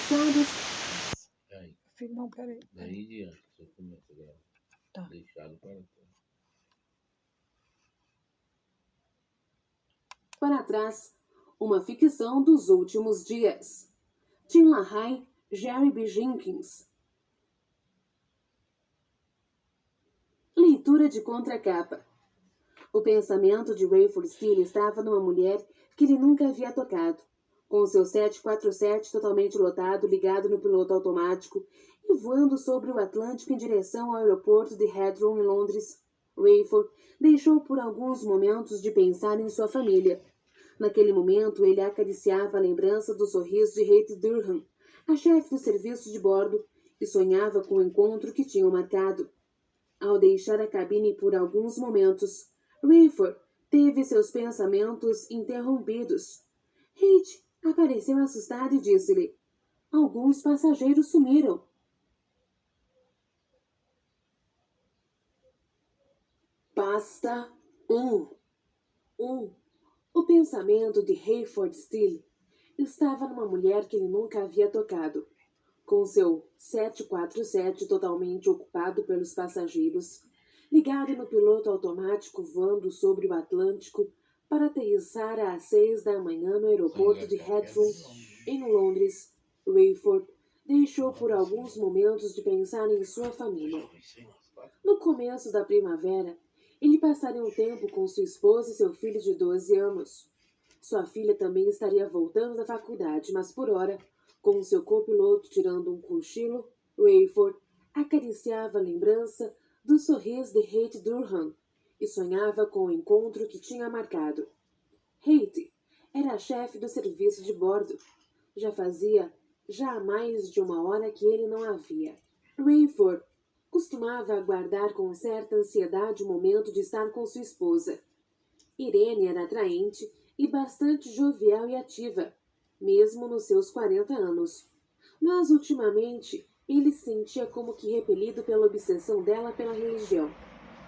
passadas. Aí, Não, peraí. daí em diante, você começa a gravar. Tá. Deixado para Trás, uma ficção dos últimos dias. Tim LaHaye, Jerry B. Jenkins. Leitura de contracapa. O pensamento de Rayford Steele estava numa mulher que ele nunca havia tocado. Com o seu 747 totalmente lotado, ligado no piloto automático e voando sobre o Atlântico em direção ao aeroporto de Heathrow, em Londres, Rayford deixou por alguns momentos de pensar em sua família. Naquele momento, ele acariciava a lembrança do sorriso de Kate Durham, a chefe do serviço de bordo, e sonhava com o encontro que tinham marcado. Ao deixar a cabine por alguns momentos, Rayford teve seus pensamentos interrompidos. Kate apareceu assustada e disse-lhe: "Alguns passageiros sumiram." Pasta 1. O pensamento de Rayford Steele estava numa mulher que ele nunca havia tocado. Com seu 747 totalmente ocupado pelos passageiros, ligado no piloto automático voando sobre o Atlântico para aterrissar às 6 da manhã no aeroporto de Heathrow, em Londres, Rayford deixou por alguns momentos de pensar em sua família. No começo da primavera, ele passaria um tempo com sua esposa e seu filho de 12 anos. Sua filha também estaria voltando da faculdade, mas por ora, com seu copiloto tirando um cochilo, Rayford acariciava a lembrança do sorriso de Kate Durham e sonhava com o encontro que tinha marcado. Kate era a chefe do serviço de bordo. Já há mais de uma hora que ele não a via. Rayford costumava aguardar com certa ansiedade o momento de estar com sua esposa. Irene era atraente e bastante jovial e ativa, mesmo nos seus 40 anos. Mas, ultimamente, ele se sentia como que repelido pela obsessão dela pela religião.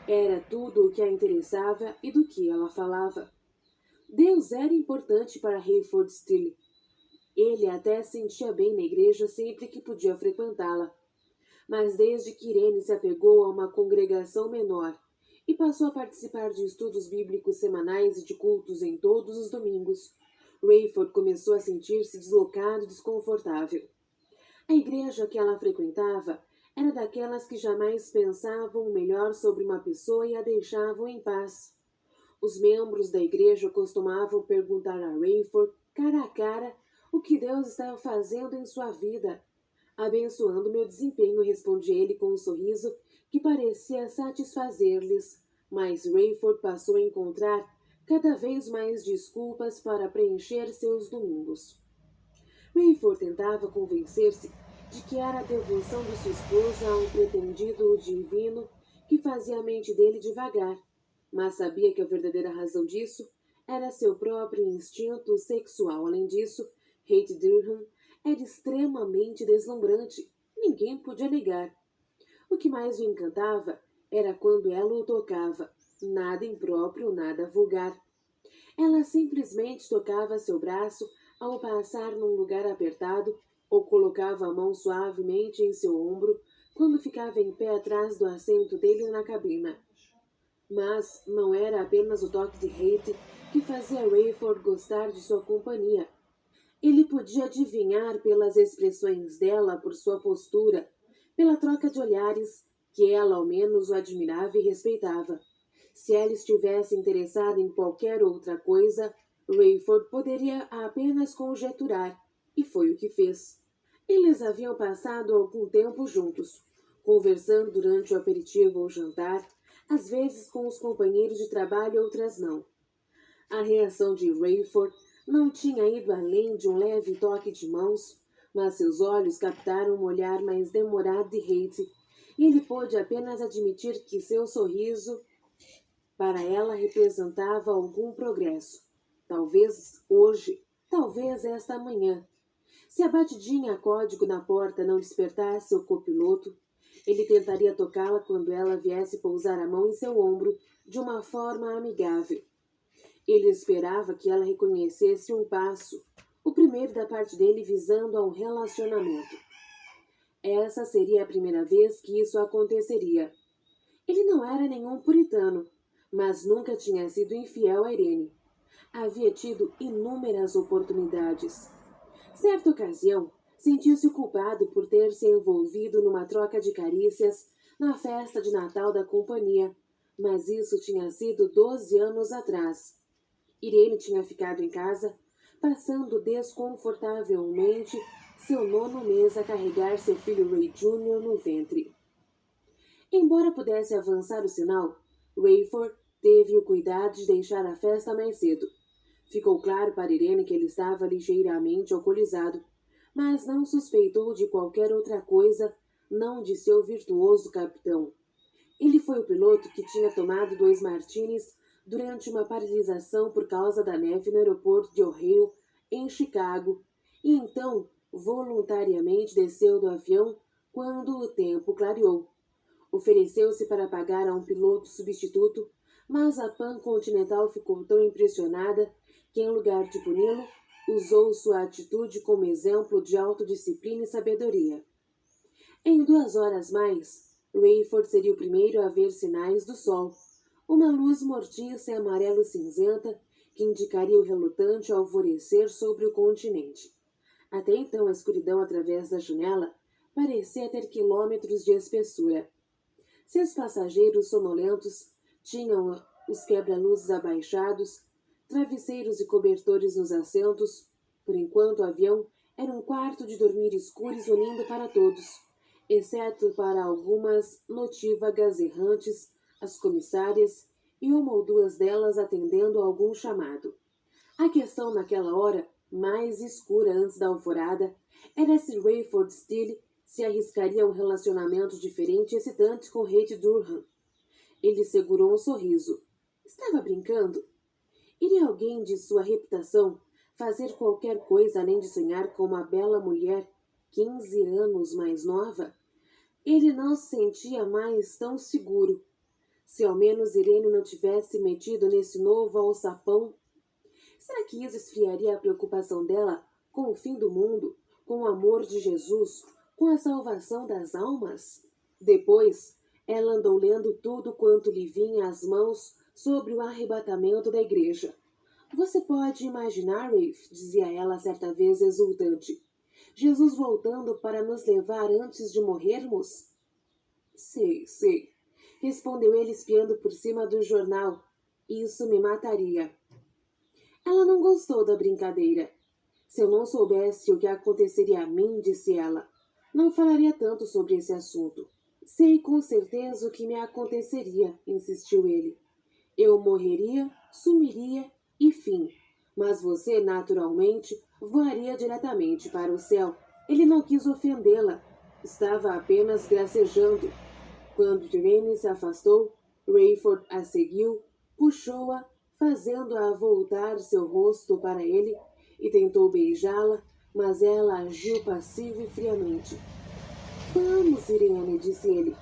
Era tudo o que a interessava e do que ela falava. Deus era importante para Rayford Steele. Ele até se sentia bem na igreja sempre que podia frequentá-la. Mas desde que Irene se apegou a uma congregação menor e passou a participar de estudos bíblicos semanais e de cultos em todos os domingos, Rayford começou a sentir-se deslocado e desconfortável. A igreja que ela frequentava era daquelas que jamais pensavam o melhor sobre uma pessoa e a deixavam em paz. Os membros da igreja costumavam perguntar a Rayford, cara a cara, o que Deus estava fazendo em sua vida. "Abençoando meu desempenho", respondia ele com um sorriso que parecia satisfazer-lhes, mas Rayford passou a encontrar cada vez mais desculpas para preencher seus domingos. Rayford tentava convencer-se de que era a devoção de sua esposa a um pretendido divino que fazia a mente dele devagar, mas sabia que a verdadeira razão disso era seu próprio instinto sexual. Além disso, Kate Durham era extremamente deslumbrante, ninguém podia negar. O que mais o encantava era quando ela o tocava, nada impróprio, nada vulgar. Ela simplesmente tocava seu braço ao passar num lugar apertado ou colocava a mão suavemente em seu ombro quando ficava em pé atrás do assento dele na cabina. Mas não era apenas o toque de Kate que fazia Rayford gostar de sua companhia. Ele podia adivinhar pelas expressões dela, por sua postura, pela troca de olhares, que ela ao menos o admirava e respeitava. Se ela estivesse interessada em qualquer outra coisa, Rayford poderia apenas conjecturar, e foi o que fez. Eles haviam passado algum tempo juntos, conversando durante o aperitivo ou jantar, às vezes com os companheiros de trabalho, outras não. A reação de Rayford não tinha ido além de um leve toque de mãos, mas seus olhos captaram um olhar mais demorado de Kate, e ele pôde apenas admitir que seu sorriso para ela representava algum progresso. Talvez hoje, talvez esta manhã. Se a batidinha a código na porta não despertasse o copiloto, ele tentaria tocá-la quando ela viesse pousar a mão em seu ombro de uma forma amigável. Ele esperava que ela reconhecesse um passo, o primeiro da parte dele visando a um relacionamento. Essa seria a primeira vez que isso aconteceria. Ele não era nenhum puritano, mas nunca tinha sido infiel a Irene. Havia tido inúmeras oportunidades. Certa ocasião, sentiu-se culpado por ter se envolvido numa troca de carícias na festa de Natal da companhia, mas isso tinha sido 12 anos atrás. Irene tinha ficado em casa, passando desconfortavelmente seu 9º mês a carregar seu filho Ray Jr. no ventre. Embora pudesse avançar o sinal, Rayford teve o cuidado de deixar a festa mais cedo. Ficou claro para Irene que ele estava ligeiramente alcoolizado, mas não suspeitou de qualquer outra coisa, não de seu virtuoso capitão. Ele foi o piloto que tinha tomado 2 martinis durante uma paralisação por causa da neve no aeroporto de O'Hare, em Chicago, e então voluntariamente desceu do avião quando o tempo clareou. Ofereceu-se para pagar a um piloto substituto, mas a Pan Continental ficou tão impressionada que, em lugar de puni-lo, usou sua atitude como exemplo de autodisciplina e sabedoria. Em 2 horas mais, Rayford seria o primeiro a ver sinais do sol, uma luz mortiça e amarelo-cinzenta que indicaria o relutante alvorecer sobre o continente. Até então, a escuridão através da janela parecia ter quilômetros de espessura. Seus passageiros sonolentos tinham os quebra-luzes abaixados, travesseiros e cobertores nos assentos. Por enquanto, o avião era um quarto de dormir escuro e zunindo para todos, exceto para algumas notívagas errantes, as comissárias, e 1 ou 2 delas atendendo a algum chamado. A questão naquela hora, mais escura antes da alvorada, era se Rayford Steele se arriscaria a um relacionamento diferente e excitante com Kate Durham. Ele segurou um sorriso. Estava brincando? Iria alguém de sua reputação fazer qualquer coisa além de sonhar com uma bela mulher 15 anos mais nova? Ele não se sentia mais tão seguro. Se ao menos Irene não tivesse metido nesse novo alçapão. Será que isso esfriaria a preocupação dela com o fim do mundo, com o amor de Jesus, com a salvação das almas? Depois, ela andou lendo tudo quanto lhe vinha às mãos sobre o arrebatamento da igreja. Você pode imaginar, Rafe, dizia ela certa vez exultante, Jesus voltando para nos levar antes de morrermos? Sei, respondeu ele espiando por cima do jornal. Isso me mataria. Ela não gostou da brincadeira. Se eu não soubesse o que aconteceria a mim, disse ela, não falaria tanto sobre esse assunto. Sei com certeza o que me aconteceria, insistiu ele. Eu morreria, sumiria e fim. Mas você, naturalmente, voaria diretamente para o céu. Ele não quis ofendê-la. Estava apenas gracejando. Quando Irene se afastou, Rayford a seguiu, puxou-a, fazendo-a voltar seu rosto para ele, e tentou beijá-la, mas ela agiu passiva e friamente. Vamos, Irene, disse ele.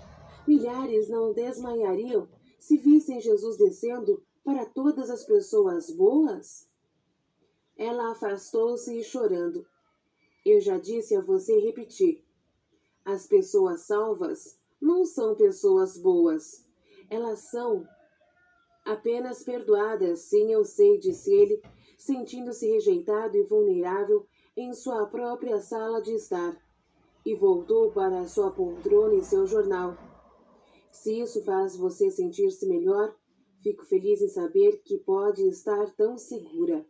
Milhares não desmaiariam se vissem Jesus descendo para todas as pessoas boas? Ela afastou-se chorando. Eu já disse a você repetir. As pessoas salvas não são pessoas boas. Elas são apenas perdoadas, sim, eu sei, disse ele, sentindo-se rejeitado e vulnerável em sua própria sala de estar, e voltou para sua poltrona e seu jornal. Se isso faz você sentir-se melhor, fico feliz em saber que pode estar tão segura.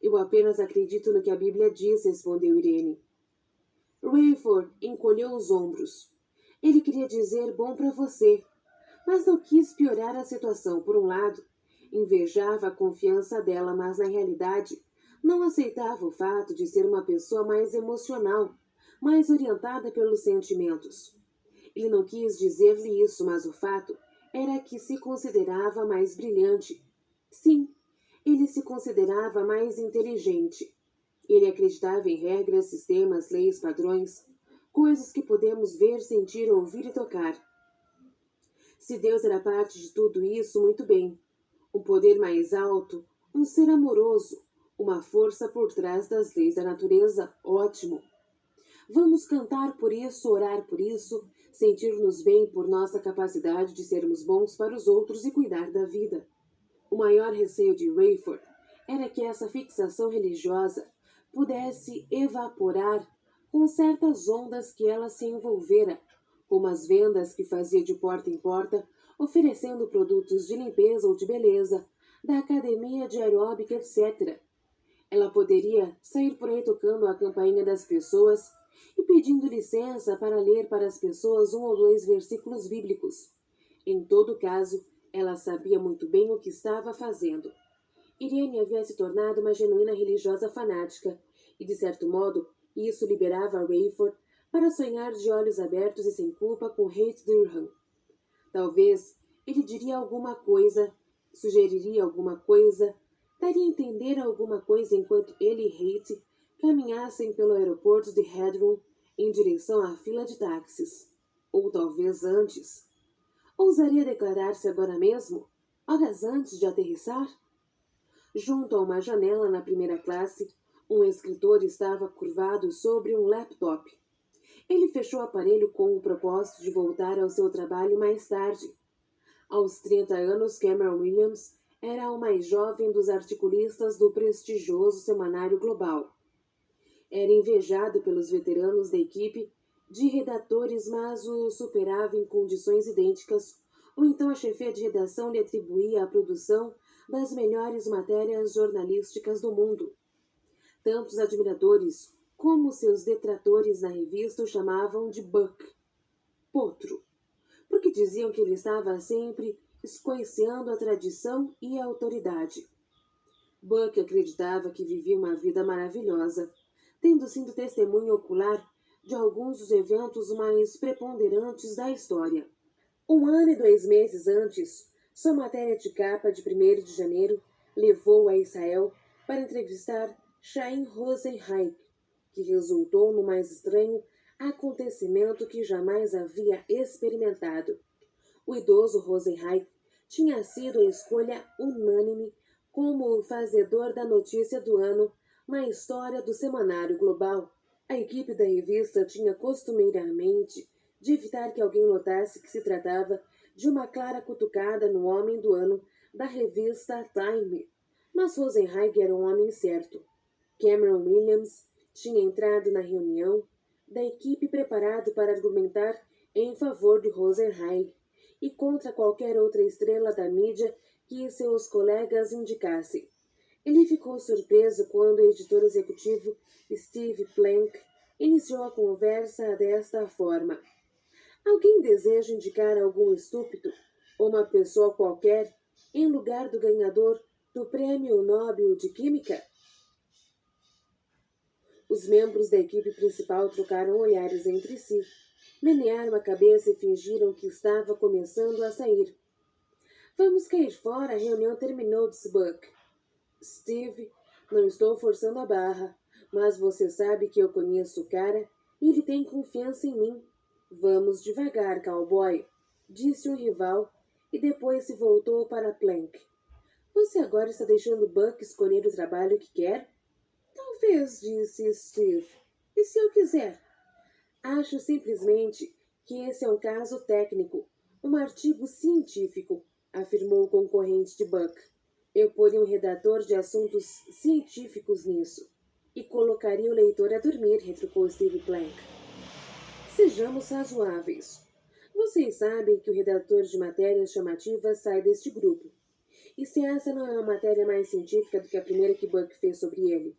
Eu apenas acredito no que a Bíblia diz, respondeu Irene. Rayford encolheu os ombros. Ele queria dizer bom para você, mas não quis piorar a situação. Por um lado, invejava a confiança dela, mas na realidade não aceitava o fato de ser uma pessoa mais emocional, mais orientada pelos sentimentos. Ele não quis dizer-lhe isso, mas o fato era que se considerava mais brilhante. Sim, ele se considerava mais inteligente. Ele acreditava em regras, sistemas, leis, padrões, coisas que podemos ver, sentir, ouvir e tocar. Se Deus era parte de tudo isso, muito bem. Um poder mais alto, um ser amoroso, Uma força por trás das leis da natureza, ótimo. Vamos cantar por isso, orar por isso, sentir-nos bem por nossa capacidade de sermos bons para os outros e cuidar da vida. O maior receio de Rayford era que essa fixação religiosa pudesse evaporar com certas ondas que ela se envolvera, como as vendas que fazia de porta em porta, oferecendo produtos de limpeza ou de beleza, da academia de aeróbica, etc. Ela poderia sair por aí tocando a campainha das pessoas e pedindo licença para ler para as pessoas 1 ou 2 versículos bíblicos. Em todo caso, ela sabia muito bem o que estava fazendo. Irene havia se tornado uma genuína religiosa fanática, e de certo modo isso liberava Rayford para sonhar de olhos abertos e sem culpa com Hate Durham. Talvez ele diria alguma coisa, sugeriria alguma coisa, daria a entender alguma coisa enquanto ele e Hate caminhassem pelo aeroporto de Heathrow em direção à fila de táxis. Ou talvez antes. Ousaria declarar-se agora mesmo, horas antes de aterrissar? Junto a uma janela na primeira classe, um escritor estava curvado sobre um laptop. Ele fechou o aparelho com o propósito de voltar ao seu trabalho mais tarde. Aos 30 anos, Cameron Williams era o mais jovem dos articulistas do prestigioso Semanário Global. Era invejado pelos veteranos da equipe de redatores, mas o superava em condições idênticas, ou então a chefia de redação lhe atribuía a produção das melhores matérias jornalísticas do mundo. Tanto os admiradores como seus detratores na revista o chamavam de Buck, potro, porque diziam que ele estava sempre escoiciando a tradição e a autoridade. Buck acreditava que vivia uma vida maravilhosa, tendo sido testemunha ocular de alguns dos eventos mais preponderantes da história. 1 ano e 2 meses antes, sua matéria de capa de 1º de janeiro levou a Israel para entrevistar Chaim Rosenreich, que resultou no mais estranho acontecimento que jamais havia experimentado. O idoso Rosenreich tinha sido a escolha unânime como o fazedor da notícia do ano na história do Semanário Global. A equipe da revista tinha costumeiramente de evitar que alguém notasse que se tratava de uma clara cutucada no homem do ano da revista Time. Mas Rosenreich era um homem certo. Cameron Williams tinha entrado na reunião da equipe preparado para argumentar em favor de Rosenreich e contra qualquer outra estrela da mídia que seus colegas indicassem. Ele ficou surpreso quando o editor executivo Steve Plank iniciou a conversa desta forma: alguém deseja indicar algum estúpido ou uma pessoa qualquer em lugar do ganhador do Prêmio Nobel de Química? Os membros da equipe principal trocaram olhares entre si, menearam a cabeça e fingiram que estava começando a sair. Vamos cair fora, a reunião terminou, disse Buck. Steve, não estou forçando a barra, mas você sabe que eu conheço o cara e ele tem confiança em mim. Vamos devagar, cowboy, disse o rival e depois se voltou para Plank. Você agora está deixando Buck escolher o trabalho que quer? Talvez, disse Steve. E se eu quiser? Acho simplesmente que esse é um caso técnico, um artigo científico, afirmou o concorrente de Buck. Eu poria um redator de assuntos científicos nisso e colocaria o leitor a dormir, retrucou Steve Plank. Sejamos razoáveis. Vocês sabem que o redator de matérias chamativas sai deste grupo. E se essa não é uma matéria mais científica do que a primeira que Buck fez sobre ele?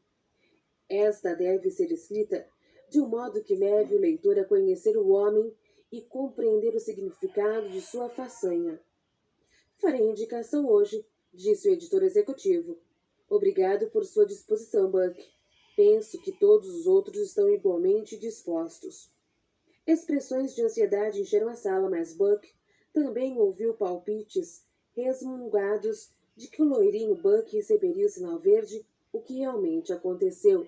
Esta deve ser escrita de um modo que leve o leitor a conhecer o homem e compreender o significado de sua façanha. Farei a indicação hoje, disse o editor executivo. Obrigado por sua disposição, Buck. Penso que todos os outros estão igualmente dispostos. Expressões de ansiedade encheram a sala, mas Buck também ouviu palpites resmungados de que o loirinho Buck receberia o sinal verde, o que realmente aconteceu.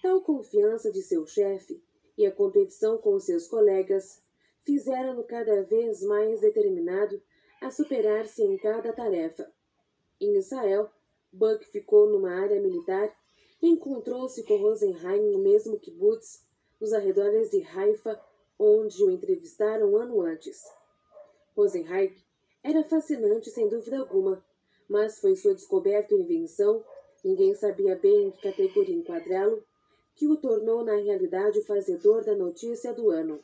Tal confiança de seu chefe e a competição com seus colegas fizeram-no cada vez mais determinado a superar-se em cada tarefa. Em Israel, Buck ficou numa área militar e encontrou-se com Rosenheim no mesmo kibbutz, nos arredores de Haifa, onde o entrevistaram um ano antes. Rosenheim era fascinante sem dúvida alguma, mas foi sua descoberta e invenção, ninguém sabia bem em que categoria enquadrá-lo, que o tornou na realidade o fazedor da notícia do ano.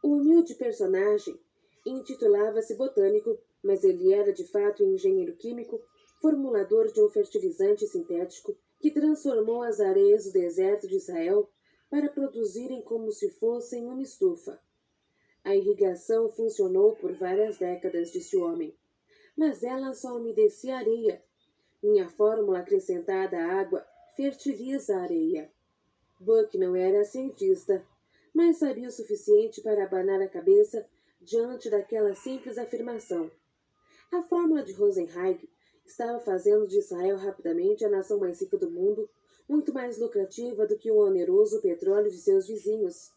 O humilde personagem intitulava-se botânico, mas ele era de fato engenheiro químico, formulador de um fertilizante sintético que transformou as areias do deserto de Israel para produzirem como se fossem uma estufa. A irrigação funcionou por várias décadas, disse o homem, mas ela só umedecia a areia. Minha fórmula acrescentada à água fertiliza a areia. Buck não era cientista, mas sabia o suficiente para abanar a cabeça diante daquela simples afirmação. A fórmula de Rosenheim estava fazendo de Israel rapidamente a nação mais rica do mundo, muito mais lucrativa do que o oneroso petróleo de seus vizinhos.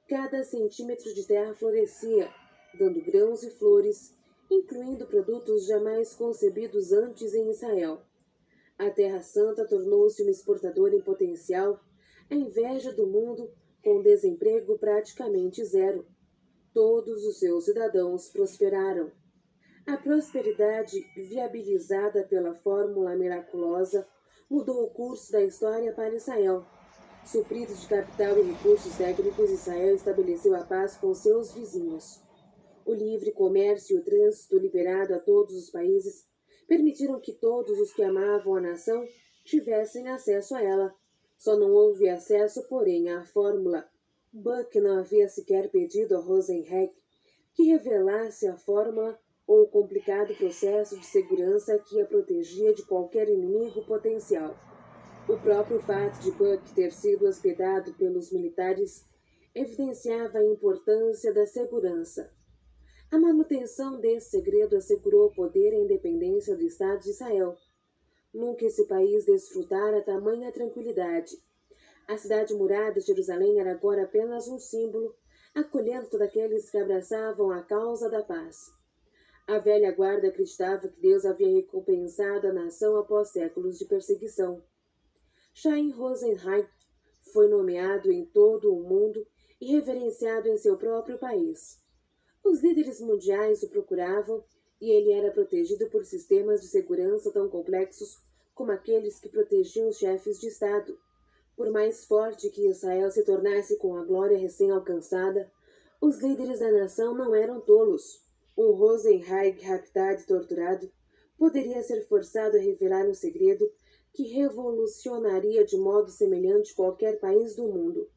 Cada centímetro de terra florescia, dando grãos e flores, incluindo produtos jamais concebidos antes em Israel. A Terra Santa tornou-se uma exportadora em potencial, a inveja do mundo com desemprego praticamente zero. Todos os seus cidadãos prosperaram. A prosperidade, viabilizada pela fórmula miraculosa, mudou o curso da história para Israel. Suprido de capital e recursos técnicos, Israel estabeleceu a paz com seus vizinhos. O livre comércio e o trânsito liberado a todos os países permitiram que todos os que amavam a nação tivessem acesso a ela. Só não houve acesso, porém, à fórmula. Buck não havia sequer pedido a Rosenheim que revelasse a fórmula ou o complicado processo de segurança que a protegia de qualquer inimigo potencial. O próprio fato de Buck ter sido hospedado pelos militares evidenciava a importância da segurança. A manutenção desse segredo assegurou o poder e a independência do Estado de Israel. Nunca esse país desfrutara tamanha tranquilidade. A cidade murada de Jerusalém era agora apenas um símbolo, acolhendo todos aqueles que abraçavam a causa da paz. A velha guarda acreditava que Deus havia recompensado a nação após séculos de perseguição. Chaim Rosenheim foi nomeado em todo o mundo e reverenciado em seu próprio país. Os líderes mundiais o procuravam e ele era protegido por sistemas de segurança tão complexos como aqueles que protegiam os chefes de Estado. Por mais forte que Israel se tornasse com a glória recém-alcançada, os líderes da nação não eram tolos. Um Rosenheim raptado e torturado poderia ser forçado a revelar um segredo que revolucionaria de modo semelhante qualquer país do mundo.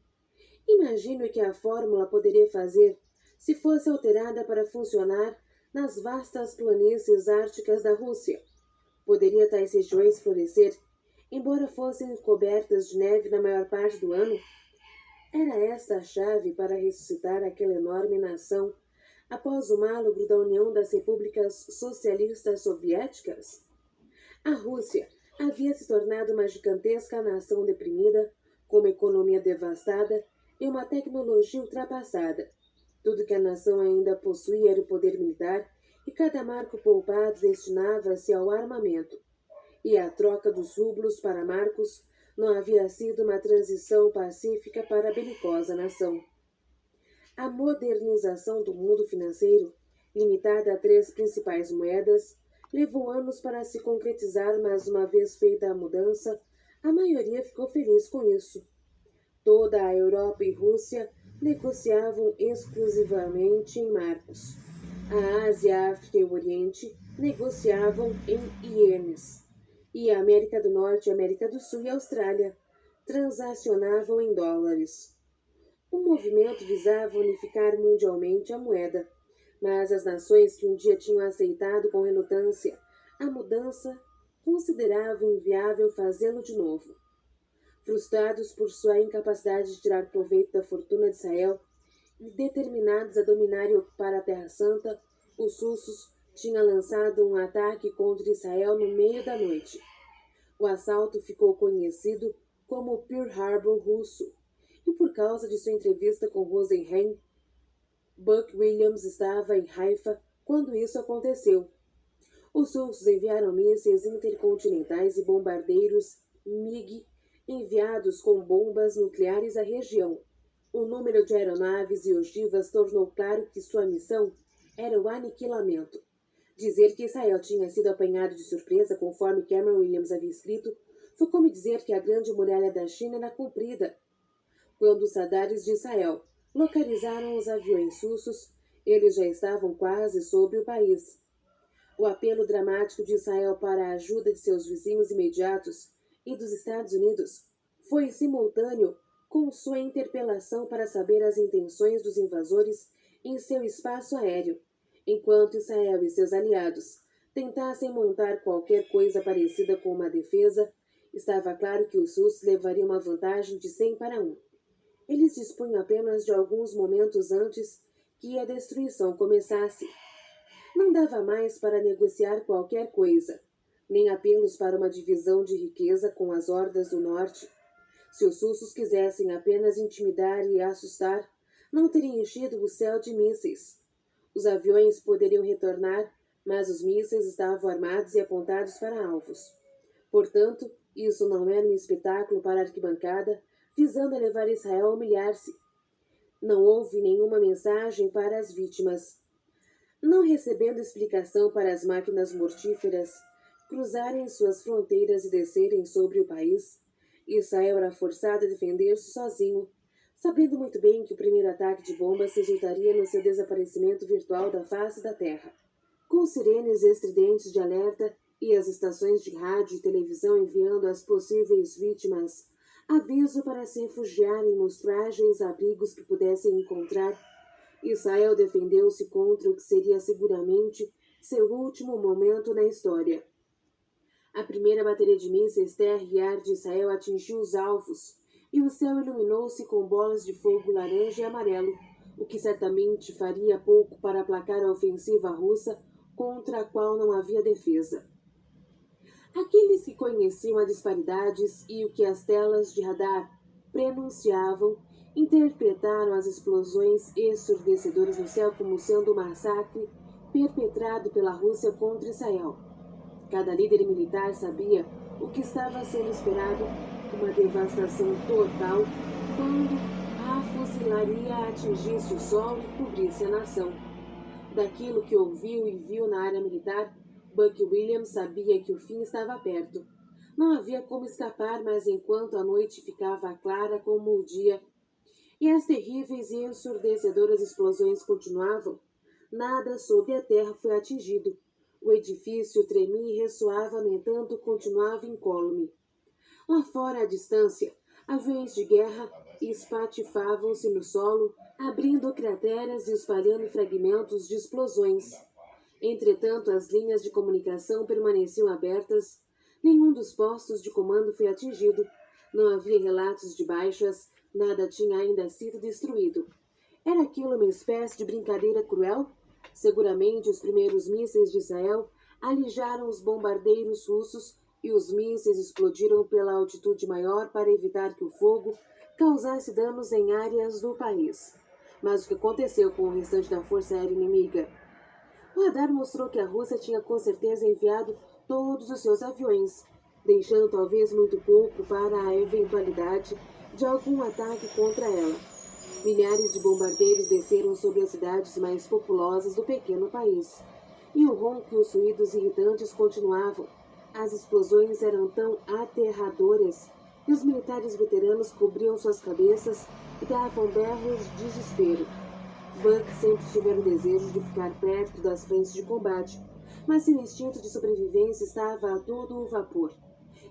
Imagine o que a fórmula poderia fazer se fosse alterada para funcionar nas vastas planícies árticas da Rússia. Poderia tais regiões florescer, embora fossem cobertas de neve na maior parte do ano? Era esta a chave para ressuscitar aquela enorme nação após o malogro da União das Repúblicas Socialistas Soviéticas? A Rússia havia se tornado uma gigantesca nação deprimida, com uma economia devastada e uma tecnologia ultrapassada. Tudo que a nação ainda possuía era o poder militar, e cada marco poupado destinava-se ao armamento. E a troca dos rublos para marcos não havia sido uma transição pacífica para a belicosa nação. A modernização do mundo financeiro, limitada a 3 principais moedas, levou anos para se concretizar, mas uma vez feita a mudança, a maioria ficou feliz com isso. Toda a Europa e Rússia negociavam exclusivamente em marcos. A Ásia, a África e o Oriente negociavam em ienes. E a América do Norte, a América do Sul e a Austrália transacionavam em dólares. O movimento visava unificar mundialmente a moeda, mas as nações que um dia tinham aceitado com relutância a mudança consideravam inviável fazê-lo de novo. Frustrados por sua incapacidade de tirar proveito da fortuna de Israel e determinados a dominar e ocupar a Terra Santa, os russos tinham lançado um ataque contra Israel no meio da noite. O assalto ficou conhecido como Pearl Harbor russo, e por causa de sua entrevista com Rosenheim, Buck Williams estava em Haifa quando isso aconteceu. Os russos enviaram mísseis intercontinentais e bombardeiros MiG enviados com bombas nucleares à região. O número de aeronaves e ogivas tornou claro que sua missão era o aniquilamento. Dizer que Israel tinha sido apanhado de surpresa, conforme Cameron Williams havia escrito, foi como dizer que a grande muralha da China era cumprida. Quando os radares de Israel localizaram os aviões russos, eles já estavam quase sobre o país. O apelo dramático de Israel para a ajuda de seus vizinhos imediatos e dos Estados Unidos foi simultâneo com sua interpelação para saber as intenções dos invasores em seu espaço aéreo, enquanto Israel e seus aliados tentassem montar qualquer coisa parecida com uma defesa. Estava claro que os russos levariam uma vantagem de 100 para 1. Eles dispunham apenas de alguns momentos antes que a destruição começasse. Não dava mais para negociar qualquer coisa, nem apelos para uma divisão de riqueza com as hordas do norte. Se os russos quisessem apenas intimidar e assustar, não teriam enchido o céu de mísseis. Os aviões poderiam retornar, mas os mísseis estavam armados e apontados para alvos. Portanto, isso não era um espetáculo para a arquibancada, visando levar Israel a humilhar-se. Não houve nenhuma mensagem para as vítimas. Não recebendo explicação para as máquinas mortíferas cruzarem suas fronteiras e descerem sobre o país, Israel era forçado a defender-se sozinho, sabendo muito bem que o primeiro ataque de bombas resultaria no seu desaparecimento virtual da face da terra. Com sirenes estridentes de alerta e as estações de rádio e televisão enviando às possíveis vítimas aviso para se refugiarem nos frágeis abrigos que pudessem encontrar, Israel defendeu-se contra o que seria seguramente seu último momento na história. A primeira bateria de mísseis terra e ar de Israel atingiu os alvos, e o céu iluminou-se com bolas de fogo laranja e amarelo, o que certamente faria pouco para aplacar a ofensiva russa, contra a qual não havia defesa. Aqueles que conheciam as disparidades e o que as telas de radar prenunciavam, interpretaram as explosões ensurdecedoras no céu como sendo um massacre perpetrado pela Rússia contra Israel. Cada líder militar sabia o que estava sendo esperado, uma devastação total quando a fuzilaria atingisse o solo e cobrisse a nação. Daquilo que ouviu e viu na área militar, Buck Williams sabia que o fim estava perto. Não havia como escapar, mas enquanto a noite ficava clara como o dia e as terríveis e ensurdecedoras explosões continuavam, nada sobre a terra foi atingido. O edifício tremia e ressoava, no entanto, continuava incólume. Lá fora, à distância, aviões de guerra espatifavam-se no solo, abrindo crateras e espalhando fragmentos de explosões. Entretanto, as linhas de comunicação permaneciam abertas. Nenhum dos postos de comando foi atingido. Não havia relatos de baixas, nada tinha ainda sido destruído. Era aquilo uma espécie de brincadeira cruel? Seguramente os primeiros mísseis de Israel alijaram os bombardeiros russos e os mísseis explodiram pela altitude maior para evitar que o fogo causasse danos em áreas do país. Mas o que aconteceu com o restante da força aérea inimiga? O radar mostrou que a Rússia tinha com certeza enviado todos os seus aviões, deixando talvez muito pouco para a eventualidade de algum ataque contra ela. Milhares de bombardeiros desceram sobre as cidades mais populosas do pequeno país, e o ronco e os ruídos irritantes continuavam. As explosões eram tão aterradoras que os militares veteranos cobriam suas cabeças e davam berros de desespero. Buck sempre tivera o desejo de ficar perto das frentes de combate, mas seu instinto de sobrevivência estava a todo o vapor.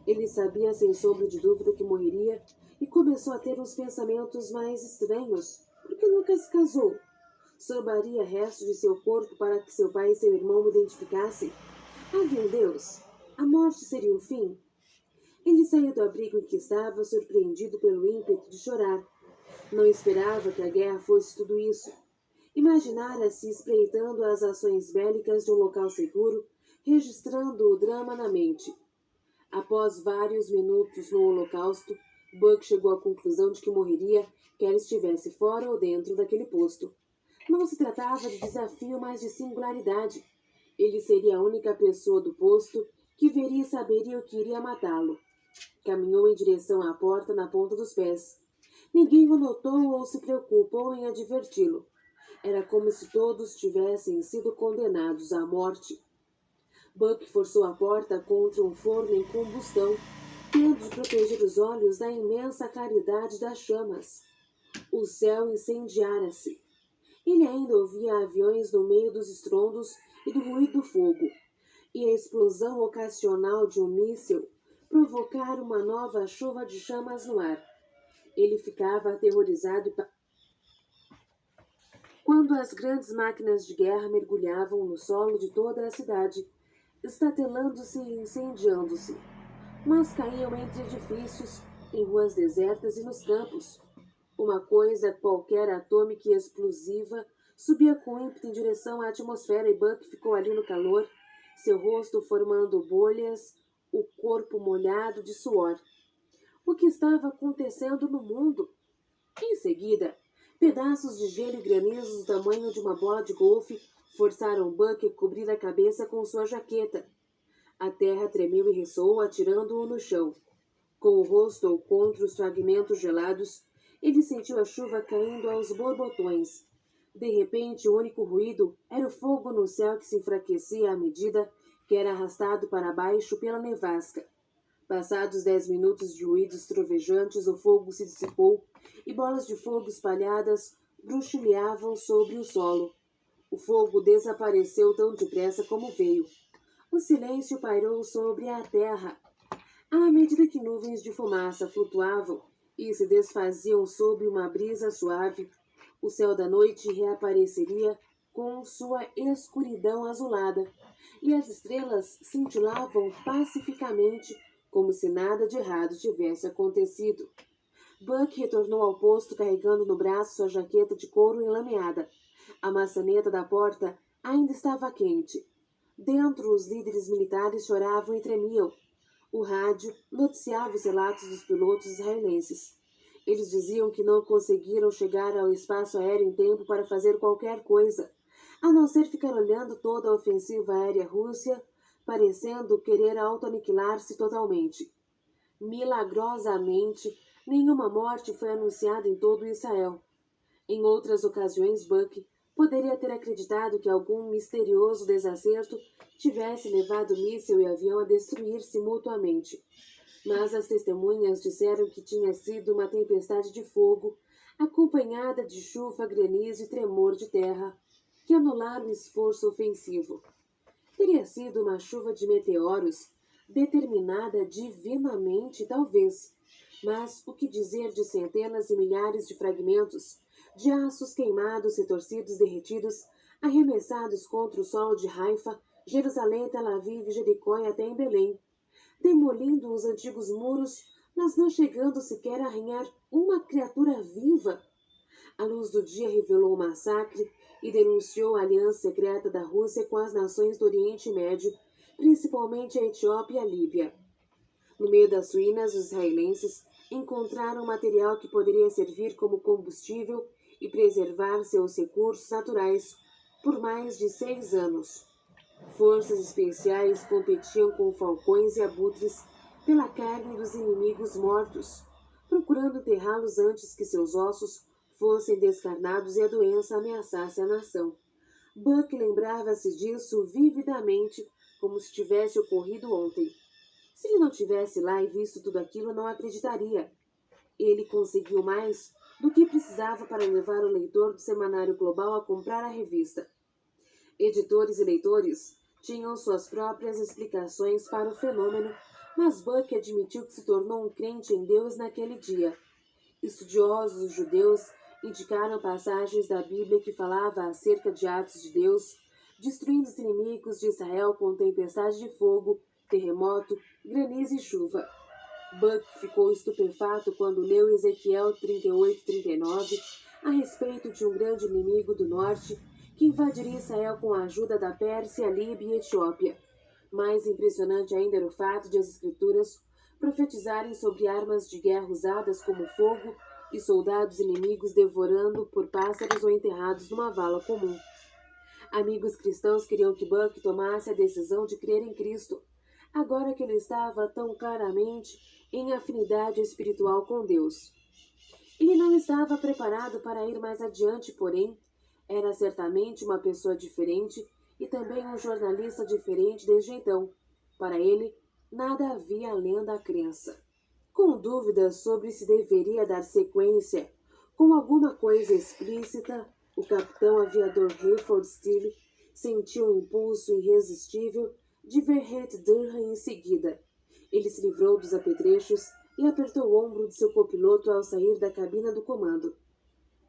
Ele sabia sem sombra de dúvida que morreria e começou a ter uns pensamentos mais estranhos. Por que nunca se casou? Sobraria restos de seu corpo para que seu pai e seu irmão o identificassem? Havia um Deus? A morte seria o fim? Ele saiu do abrigo em que estava, surpreendido pelo ímpeto de chorar. Não esperava que a guerra fosse tudo isso. Imaginara-se espreitando as ações bélicas de um local seguro, registrando o drama na mente. Após vários minutos no holocausto, Buck chegou à conclusão de que morreria, quer estivesse fora ou dentro daquele posto. Não se tratava de desafio, mas de singularidade. Ele seria a única pessoa do posto que veria e saberia o que iria matá-lo. Caminhou em direção à porta na ponta dos pés. Ninguém o notou ou se preocupou em adverti-lo. Era como se todos tivessem sido condenados à morte. Buck forçou a porta contra um forno em combustão, tendo de proteger os olhos da imensa claridade das chamas. O céu incendiara-se. Ele ainda ouvia aviões no meio dos estrondos e do ruído do fogo, e a explosão ocasional de um míssil provocara uma nova chuva de chamas no ar. Ele ficava aterrorizado quando as grandes máquinas de guerra mergulhavam no solo de toda a cidade, estatelando-se e incendiando-se, mas caíam entre edifícios, em ruas desertas e nos campos. Uma coisa qualquer atômica e explosiva subia com ímpeto em direção à atmosfera e Buck ficou ali no calor, seu rosto formando bolhas, o corpo molhado de suor. O que estava acontecendo no mundo? Em seguida, pedaços de gelo e granizo do tamanho de uma bola de golfe forçaram Buck a cobrir a cabeça com sua jaqueta. A terra tremeu e ressoou, atirando-o no chão. Com o rosto contra os fragmentos gelados, ele sentiu a chuva caindo aos borbotões. De repente, o único ruído era o fogo no céu que se enfraquecia à medida que era arrastado para baixo pela nevasca. Passados 10 minutos de ruídos trovejantes, o fogo se dissipou e bolas de fogo espalhadas bruxuleavam sobre o solo. O fogo desapareceu tão depressa como veio. O silêncio pairou sobre a terra. À medida que nuvens de fumaça flutuavam e se desfaziam sob uma brisa suave, o céu da noite reapareceria com sua escuridão azulada, e as estrelas cintilavam pacificamente, como se nada de errado tivesse acontecido. Buck retornou ao posto carregando no braço sua jaqueta de couro enlameada. A maçaneta da porta ainda estava quente. Dentro, os líderes militares choravam e tremiam. O rádio noticiava os relatos dos pilotos israelenses. Eles diziam que não conseguiram chegar ao espaço aéreo em tempo para fazer qualquer coisa, a não ser ficar olhando toda a ofensiva aérea russa, parecendo querer auto-aniquilar-se totalmente. Milagrosamente, nenhuma morte foi anunciada em todo Israel. Em outras ocasiões, Buck poderia ter acreditado que algum misterioso desacerto tivesse levado míssil e avião a destruir-se mutuamente. Mas as testemunhas disseram que tinha sido uma tempestade de fogo, acompanhada de chuva, granizo e tremor de terra, que anularam o esforço ofensivo. Teria sido uma chuva de meteoros, determinada divinamente, talvez. Mas o que dizer de centenas e milhares de fragmentos, de aços queimados e torcidos derretidos, arremessados contra o solo de Haifa, Jerusalém, Tel Aviv, Jericó e até em Belém, demolindo os antigos muros, mas não chegando sequer a arranhar uma criatura viva? A luz do dia revelou o massacre e denunciou a aliança secreta da Rússia com as nações do Oriente Médio, principalmente a Etiópia e a Líbia. No meio das ruínas, os israelenses encontraram material que poderia servir como combustível e preservar seus recursos naturais por mais de 6 anos. Forças especiais competiam com falcões e abutres pela carne dos inimigos mortos, procurando enterrá-los antes que seus ossos fossem descarnados e a doença ameaçasse a nação. Buck lembrava-se disso vividamente, como se tivesse ocorrido ontem. Se ele não tivesse lá e visto tudo aquilo, não acreditaria. Ele conseguiu mais do que precisava para levar o leitor do Semanário Global a comprar a revista. Editores e leitores tinham suas próprias explicações para o fenômeno, mas Buck admitiu que se tornou um crente em Deus naquele dia. Estudiosos judeus indicaram passagens da Bíblia que falava acerca de atos de Deus, destruindo os inimigos de Israel com tempestade de fogo, terremoto, granizo e chuva. Buck ficou estupefato quando leu Ezequiel 38:39 a respeito de um grande inimigo do norte que invadiria Israel com a ajuda da Pérsia, Líbia e Etiópia. Mais impressionante ainda era o fato de as escrituras profetizarem sobre armas de guerra usadas como fogo e soldados inimigos devorando por pássaros ou enterrados numa vala comum. Amigos cristãos queriam que Buck tomasse a decisão de crer em Cristo, agora que ele estava tão claramente em afinidade espiritual com Deus. Ele não estava preparado para ir mais adiante, porém, era certamente uma pessoa diferente e também um jornalista diferente desde então. Para ele, nada havia além da crença. Com dúvidas sobre se deveria dar sequência com alguma coisa explícita, o capitão aviador Hayford Steele sentiu um impulso irresistível de ver Kate Durham em seguida. Ele se livrou dos apetrechos e apertou o ombro de seu copiloto ao sair da cabina do comando.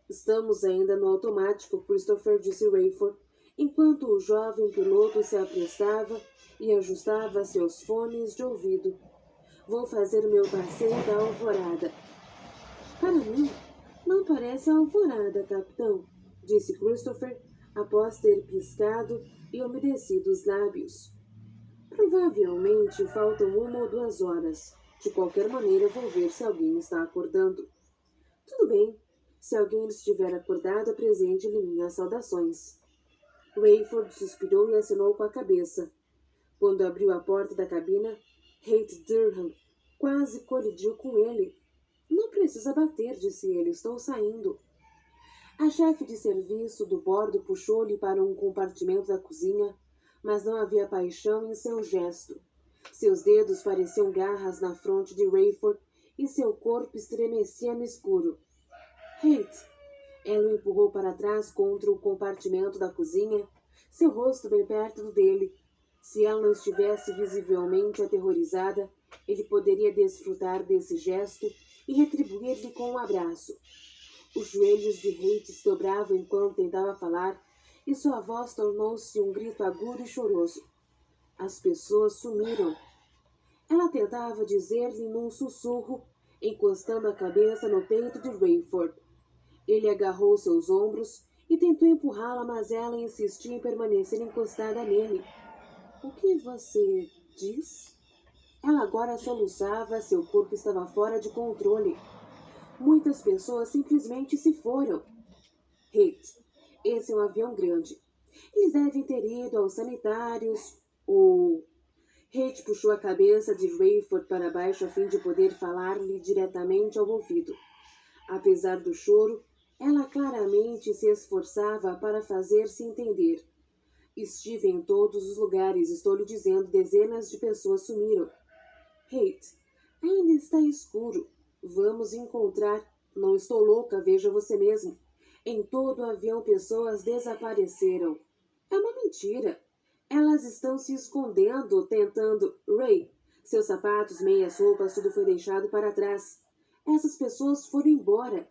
Estamos ainda no automático, Christopher, disse Rayford, enquanto o jovem piloto se apressava e ajustava seus fones de ouvido. Vou fazer meu passeio da alvorada. Para mim, não parece alvorada, capitão, disse Christopher, após ter piscado e umedecido os lábios. Provavelmente faltam 1 ou 2 horas. De qualquer maneira, vou ver se alguém está acordando. Tudo bem. Se alguém estiver acordado, apresente-lhe minhas saudações. Rayford suspirou e assinou com a cabeça. Quando abriu a porta da cabina, Kate Durham quase colidiu com ele. Não precisa bater, disse ele. Estou saindo. A chefe de serviço do bordo puxou-lhe para um compartimento da cozinha, mas não havia paixão em seu gesto. Seus dedos pareciam garras na fronte de Rayford e seu corpo estremecia no escuro. Kate! Ela o empurrou para trás contra o compartimento da cozinha, seu rosto bem perto do dele. Se ela não estivesse visivelmente aterrorizada, ele poderia desfrutar desse gesto e retribuir-lhe com um abraço. Os joelhos de Kate se dobravam enquanto tentava falar, e sua voz tornou-se um grito agudo e choroso. As pessoas sumiram. Ela tentava dizer-lhe num sussurro, encostando a cabeça no peito de Rayford. Ele agarrou seus ombros e tentou empurrá-la, mas ela insistia em permanecer encostada nele. O que você diz? Ela agora soluçava, seu corpo estava fora de controle. Muitas pessoas simplesmente se foram. Kate, esse é um avião grande. Eles devem ter ido aos sanitários ou... Kate puxou a cabeça de Rayford para baixo a fim de poder falar-lhe diretamente ao ouvido. Apesar do choro, ela claramente se esforçava para fazer-se entender. Estive em todos os lugares, estou lhe dizendo, dezenas de pessoas sumiram. Kate, ainda está escuro. Vamos encontrar. Não estou louca, veja você mesmo. Em todo o avião pessoas desapareceram. É uma mentira. Elas estão se escondendo, tentando... Ray, seus sapatos, meias, roupas, tudo foi deixado para trás. Essas pessoas foram embora.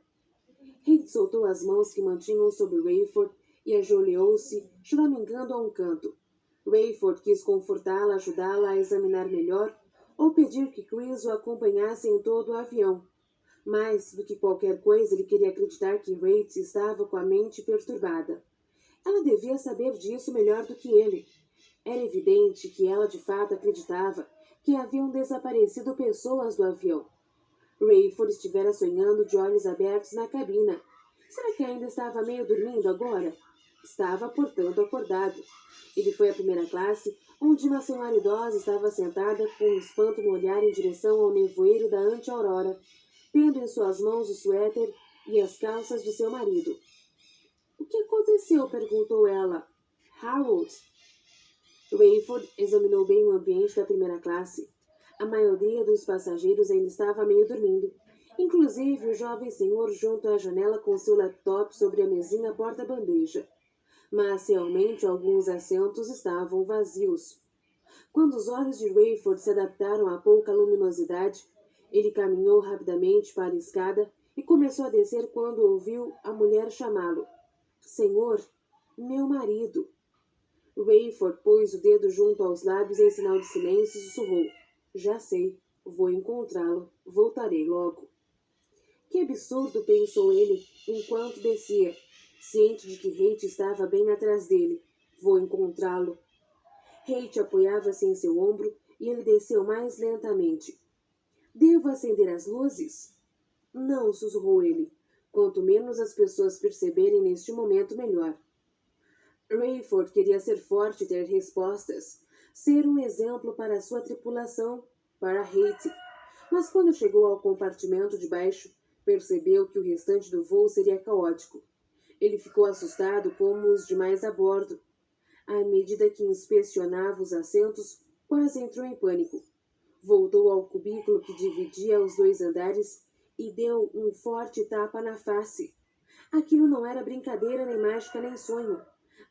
Kate soltou as mãos que mantinham sobre Rayford e ajoelhou-se, choramingando a um canto. Rayford quis confortá-la, ajudá-la a examinar melhor ou pedir que Chris o acompanhasse em todo o avião. Mais do que qualquer coisa, ele queria acreditar que Kate estava com a mente perturbada. Ela devia saber disso melhor do que ele. Era evidente que ela de fato acreditava que haviam desaparecido pessoas do avião. Rayford estivera sonhando de olhos abertos na cabina. Será que ainda estava meio dormindo agora? Estava, portanto, acordado. Ele foi à primeira classe, onde uma senhora idosa estava sentada com um espanto no olhar em direção ao nevoeiro da ante-aurora, tendo em suas mãos o suéter e as calças de seu marido. O que aconteceu? Perguntou ela. Harold. Rayford examinou bem o ambiente da primeira classe. A maioria dos passageiros ainda estava meio dormindo, inclusive o jovem senhor junto à janela com seu laptop sobre a mesinha porta-bandeja. Mas realmente alguns assentos estavam vazios. Quando os olhos de Rayford se adaptaram à pouca luminosidade, ele caminhou rapidamente para a escada e começou a descer quando ouviu a mulher chamá-lo. Senhor, meu marido. Rayford pôs o dedo junto aos lábios em sinal de silêncio e sussurrou. Já sei, vou encontrá-lo, voltarei logo. Que absurdo, pensou ele, enquanto descia, ciente de que Kate estava bem atrás dele. Vou encontrá-lo. Kate apoiava-se em seu ombro e ele desceu mais lentamente. Devo acender as luzes? Não, sussurrou ele. Quanto menos as pessoas perceberem neste momento, melhor. Rayford queria ser forte e ter respostas, ser um exemplo para sua tripulação, para Hattie. Mas quando chegou ao compartimento de baixo, percebeu que o restante do voo seria caótico. Ele ficou assustado como os demais a bordo. À medida que inspecionava os assentos, quase entrou em pânico. Voltou ao cubículo que dividia os 2 andares e deu um forte tapa na face. Aquilo não era brincadeira, nem mágica, nem sonho.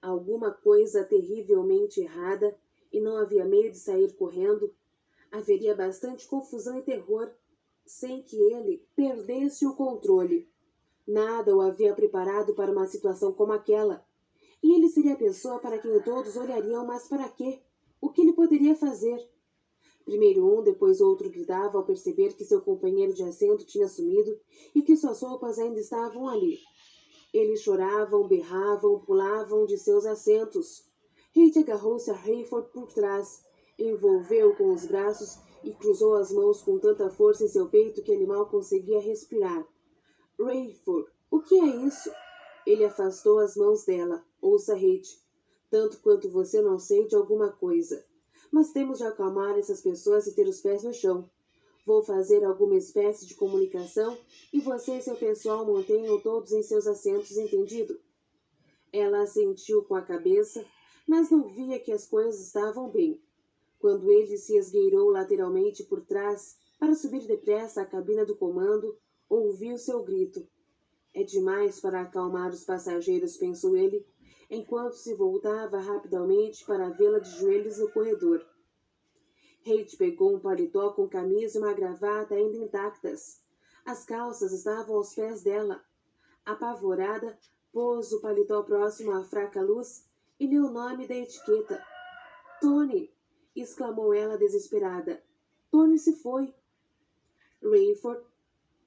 Alguma coisa terrivelmente errada, e não havia meio de sair correndo. Haveria bastante confusão e terror, sem que ele perdesse o controle. Nada o havia preparado para uma situação como aquela. E ele seria a pessoa para quem todos olhariam, mas para quê? O que ele poderia fazer? Primeiro um, depois outro gritava ao perceber que seu companheiro de assento tinha sumido e que suas roupas ainda estavam ali. Eles choravam, berravam, pulavam de seus assentos. Hattie agarrou-se a Rayford por trás, envolveu-o com os braços e cruzou as mãos com tanta força em seu peito que ele mal conseguia respirar. Rayford, o que é isso? Ele afastou as mãos dela. Ouça, Hattie. Tanto quanto você não sei de alguma coisa. Mas temos de acalmar essas pessoas e ter os pés no chão. Vou fazer alguma espécie de comunicação e você e seu pessoal mantenham todos em seus assentos, entendido? Ela assentiu com a cabeça, mas não via que as coisas estavam bem. Quando ele se esgueirou lateralmente por trás para subir depressa à cabina do comando, ouviu seu grito. É demais para acalmar os passageiros, pensou ele, enquanto se voltava rapidamente para vê-la de joelhos no corredor. Hattie pegou um paletó com camisa e uma gravata ainda intactas. As calças estavam aos pés dela. Apavorada, pôs o paletó próximo à fraca luz e leu o nome da etiqueta. Tony! Exclamou ela desesperada. Tony se foi. Rayford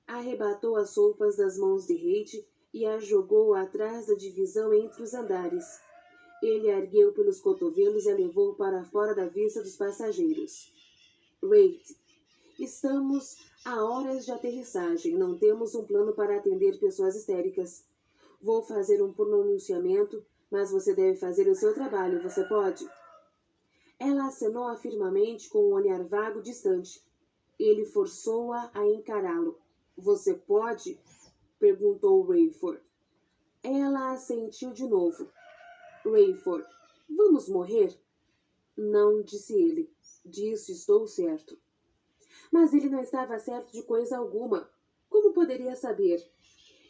arrebatou as roupas das mãos de Hattie e as jogou atrás da divisão entre os andares. Ele a ergueu pelos cotovelos e a levou para fora da vista dos passageiros. Rate, estamos a horas de aterrissagem. Não temos um plano para atender pessoas histéricas. Vou fazer um pronunciamento, mas você deve fazer o seu trabalho. Você pode? Ela acenou afirmamente com um olhar vago distante. Ele forçou-a a encará-lo. Você pode? Perguntou Rayford. Ela assentiu de novo. Rayford, vamos morrer? Não, disse ele. Disso estou certo. Mas ele não estava certo de coisa alguma. Como poderia saber?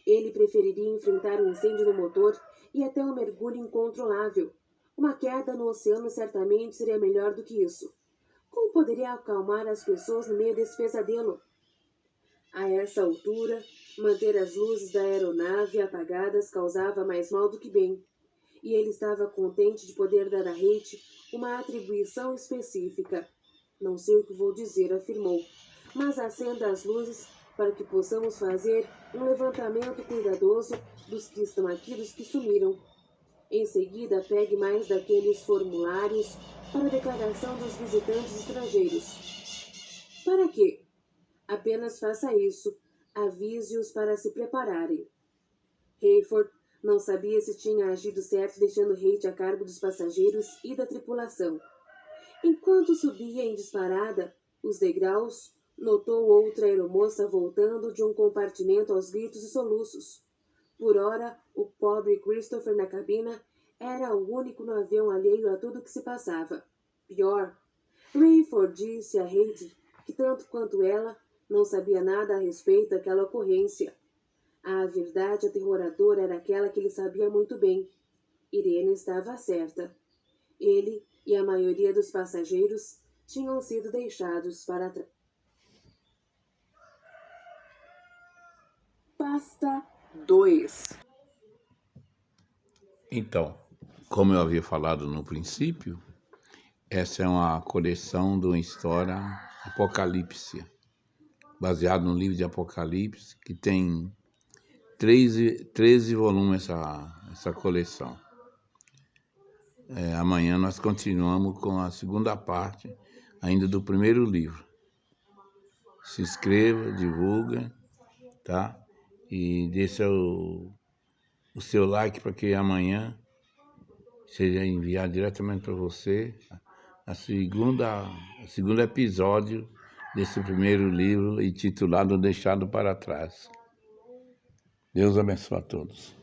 Ele preferiria enfrentar um incêndio no motor e até um mergulho incontrolável. Uma queda no oceano certamente seria melhor do que isso. Como poderia acalmar as pessoas no meio desse pesadelo? A essa altura, manter as luzes da aeronave apagadas causava mais mal do que bem. E ele estava contente de poder dar a Hattie uma atribuição específica. Não sei o que vou dizer, afirmou, mas acenda as luzes para que possamos fazer um levantamento cuidadoso dos que estão aqui e dos que sumiram. Em seguida, pegue mais daqueles formulários para a declaração dos visitantes estrangeiros. Para quê? Apenas faça isso. Avise-os para se prepararem. Rayford não sabia se tinha agido certo deixando Hattie a cargo dos passageiros e da tripulação. Enquanto subia em disparada os degraus, notou outra aeromoça voltando de um compartimento aos gritos e soluços. Por ora, o pobre Christopher na cabina era o único no avião alheio a tudo o que se passava. Pior, Rayford disse a Hattie que, tanto quanto ela, não sabia nada a respeito daquela ocorrência. A verdade aterroradora era aquela que ele sabia muito bem. Irene estava certa. Ele e a maioria dos passageiros tinham sido deixados para trás. Pasta 2. Então, como eu havia falado no princípio, essa é uma coleção de uma história Apocalipse, baseado no livro de Apocalipse, que tem 13 volumes essa coleção. Amanhã nós continuamos com a segunda parte, ainda do primeiro livro. Se inscreva, divulga, tá? E deixa o seu like para que amanhã seja enviado diretamente para você o segundo episódio desse primeiro livro intitulado Deixado para Trás. Deus abençoe a todos.